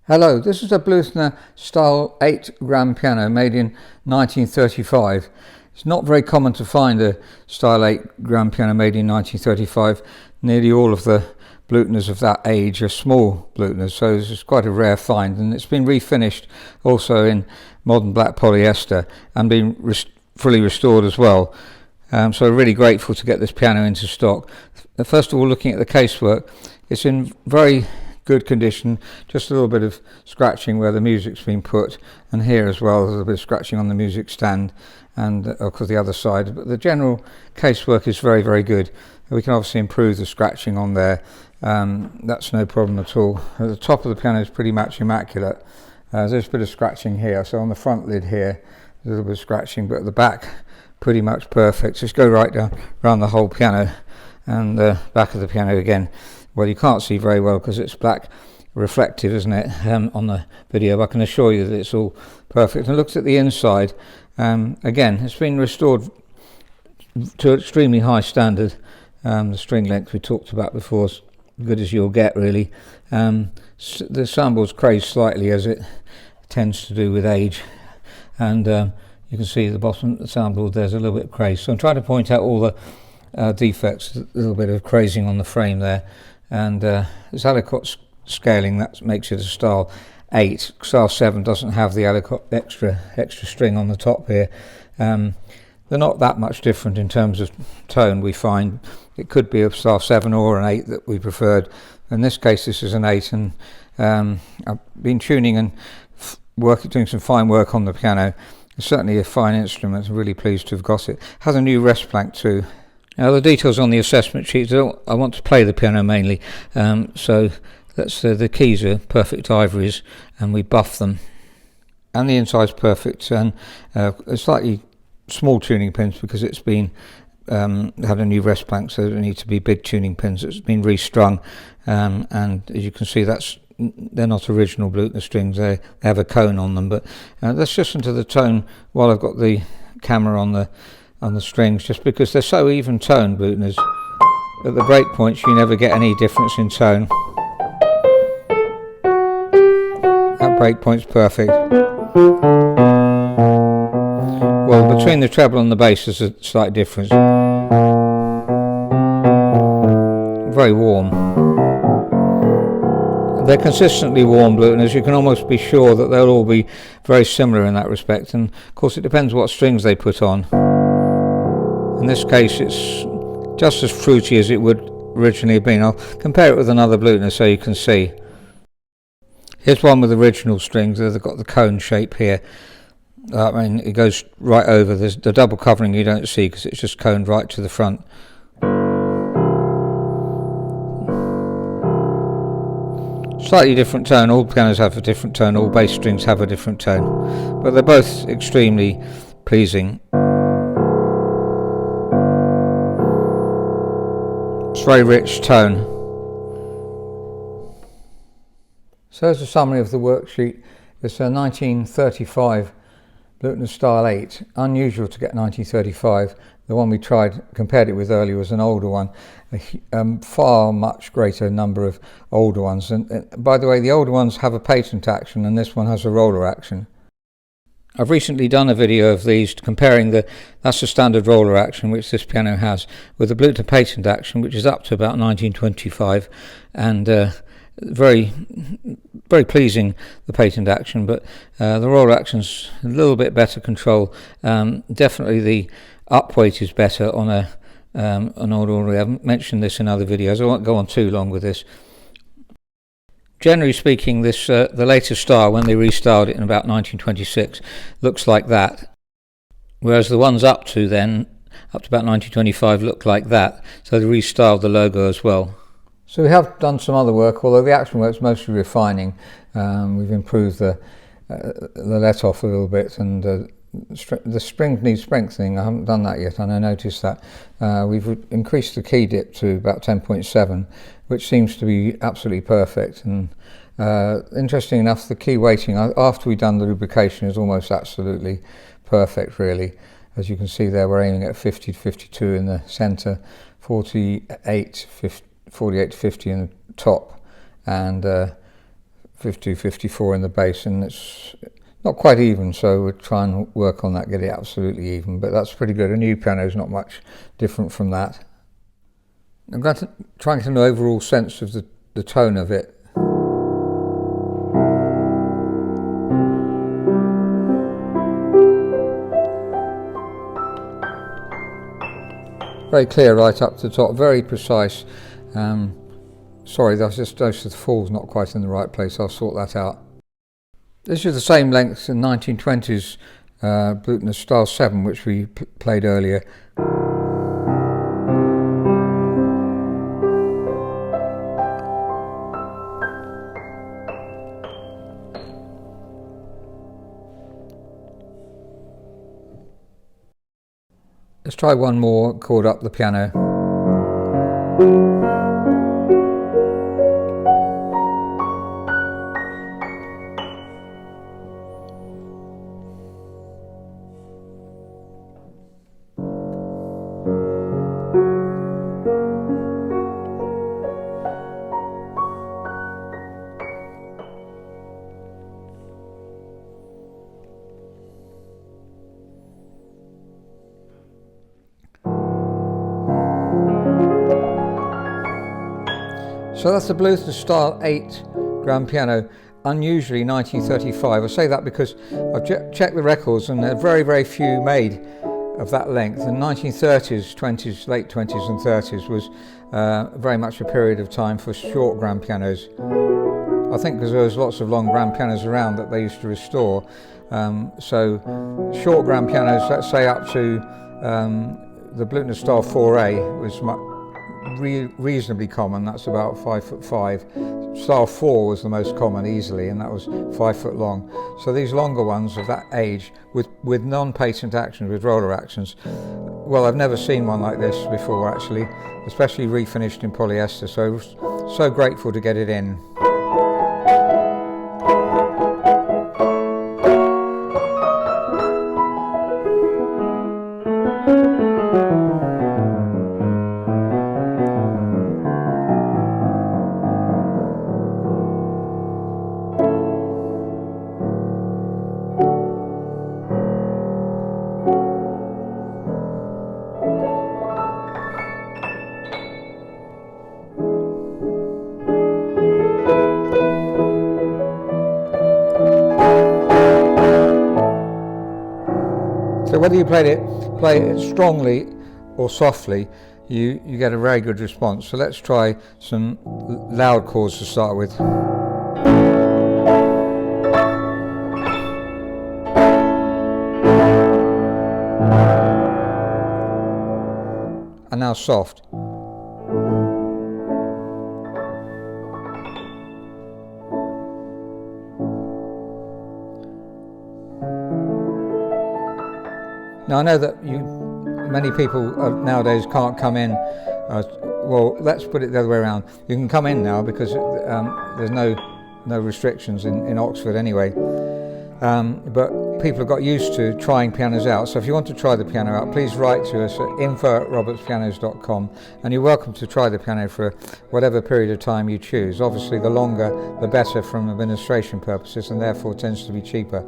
Hello, this is a Blüthner style 8 grand piano made in 1935. It's not very common to find a style 8 grand piano made in 1935. Nearly all of the Blüthners of that age are small Blüthners, so this is quite a rare find, and it's been refinished also in modern black polyester and been fully restored as well. So really grateful to get this piano into stock. First of all, looking at the casework, it's in very good condition, just a little bit of scratching where the music's been put, and here as well there's a little bit of scratching on the music stand and of course the other side, but the general casework is very, very good. We can obviously improve the scratching on there, that's no problem at all. At the top of the piano is pretty much immaculate. There's a bit of scratching here, so on the front lid here there's a little bit of scratching, but at the back pretty much perfect. Just go right down around the whole piano and the back of the piano again. Well, you can't see very well because it's black reflective, isn't it, on the video, but I can assure you that it's all perfect. And look at the inside, again, it's been restored to an extremely high standard. The string length we talked about before is good as you'll get, really. The soundboard's crazed slightly, as it tends to do with age, and you can see the bottom of the soundboard there's a little bit crazed. So I'm trying to point out all the defects, a little bit of crazing on the frame there. And it's Aliquot scaling, that makes it a style 8. Style 7 doesn't have the Aliquot extra string on the top here. They're not that much different in terms of tone, we find. It could be a style 7 or an 8 that we preferred. In this case this is an 8, and I've been tuning and doing some fine work on the piano. It's certainly a fine instrument. I'm really pleased to have got it. Has a new rest plank too. Now the details on the assessment sheet, I want to play the piano mainly, so that's the keys are perfect ivories and we buff them, and the inside's perfect, and slightly small tuning pins because it's been had a new rest plank, so there need to be big tuning pins. It's been restrung, and as you can see they're not original Blüthner strings, they have a cone on them, but let's listen to the tone while I've got the camera on the strings, just because they're so even toned, Blüthners. At the break points you never get any difference in tone. That break point's perfect. Well, between the treble and the bass there's a slight difference. Very warm. They're consistently warm Blüthners. You can almost be sure that they'll all be very similar in that respect, and of course it depends what strings they put on. In this case it's just as fruity as it would originally have been. I'll compare it with another Blüthner so you can see. Here's one with original strings. They've got the cone shape here. I mean, it goes right over. There's the double covering you don't see because it's just coned right to the front. Slightly different tone. All pianos have a different tone. All bass strings have a different tone. But they're both extremely pleasing. It's very rich tone. So as a summary of the worksheet, it's a 1935 Blüthner style 8. Unusual to get 1935. The one we compared it with earlier was an older one. A far much greater number of older ones. And by the way, the older ones have a patent action and this one has a roller action. I've recently done a video of these comparing that's the standard roller action which this piano has with the Blüthner patent action, which is up to about 1925, and very, very pleasing, the patent action, but the roller action's a little bit better control. Definitely the up weight is better on an old order. I've mentioned this in other videos. I won't go on too long with this. Generally speaking, this the latest style, when they restyled it in about 1926, looks like that, whereas the ones up to about 1925, look like that. So they restyled the logo as well. So we have done some other work, although the action work's mostly refining. We've improved the let-off a little bit, and the spring needs strengthening. I haven't done that yet, and I noticed that. We've increased the key dip to about 10.7, which seems to be absolutely perfect. And interesting enough, the key weighting after we've done the lubrication is almost absolutely perfect, really. As you can see there, we're aiming at 50 to 52 in the centre, 48 to 50 in the top, and 52, 54 in the bass, and it's not quite even, so we'll try and work on that, get it absolutely even, but that's pretty good. A new piano is not much different from that. I'm going to try and get an overall sense of the tone of it. Very clear right up to the top, very precise. Sorry, that's just the fall's not quite in the right place, I'll sort that out. This is the same length in 1920s Blüthner Style 7, which we played earlier. Let's try one more chord up the piano. So that's the Blüthner Style 8 grand piano, unusually 1935. I say that because I've checked the records and there are very, very few made of that length. The 1930s, 20s, late 20s and 30s was very much a period of time for short grand pianos. I think because there was lots of long grand pianos around that they used to restore. So short grand pianos, let's say up to the Blüthner Style 4A was reasonably common. That's about 5'5". Style 4 was the most common easily, and that was 5 foot long. So these longer ones of that age with non-patent actions, with roller actions, well, I've never seen one like this before actually, especially refinished in polyester, so grateful to get it in. So whether you play it strongly or softly, you get a very good response. So let's try some loud chords to start with. And now soft. Now I know that many people nowadays can't come in, well let's put it the other way around. You can come in now because there's no restrictions in Oxford anyway. But people have got used to trying pianos out, so if you want to try the piano out, please write to us at info@robertspianos.com, and you're welcome to try the piano for whatever period of time you choose. Obviously the longer the better from administration purposes, and therefore tends to be cheaper.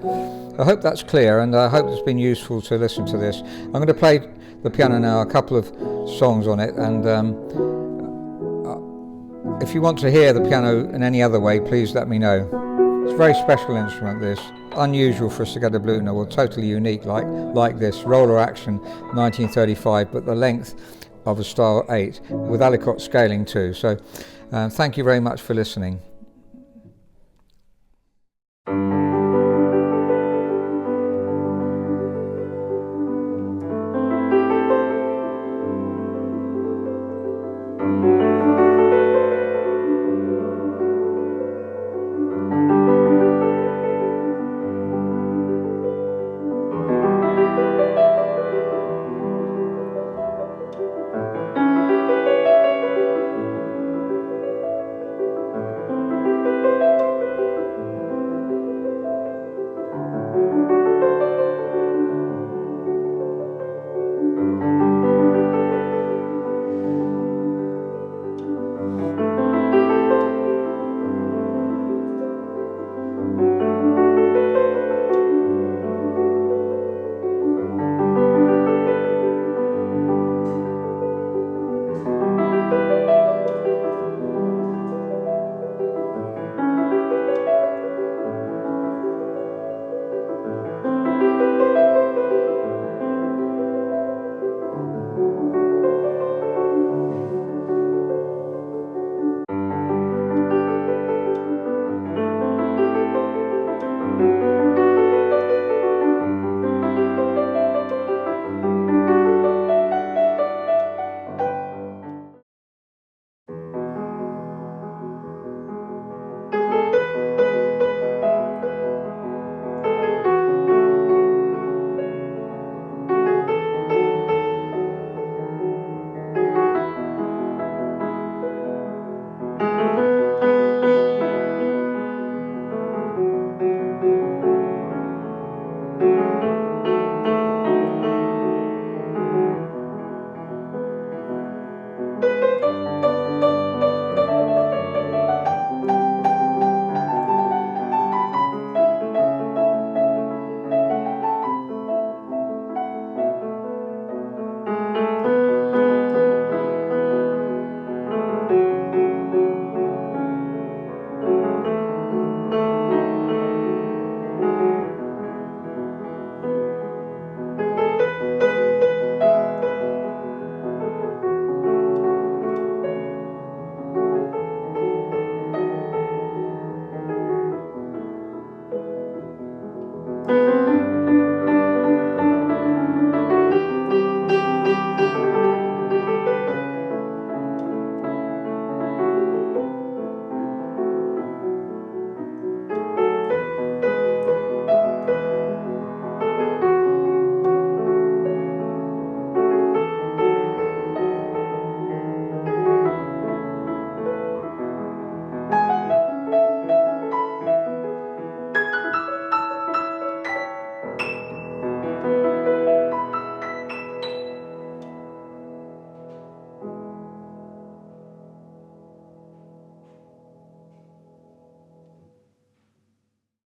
I hope that's clear, and I hope it's been useful to listen to this. I'm going to play the piano now, a couple of songs on it, and if you want to hear the piano in any other way, please let me know. It's a very special instrument, this. Unusual for a Staccato Blüthner, well, totally unique like this. Roller action, 1935, but the length of a Style 8 with Alicot scaling too. So thank you very much for listening.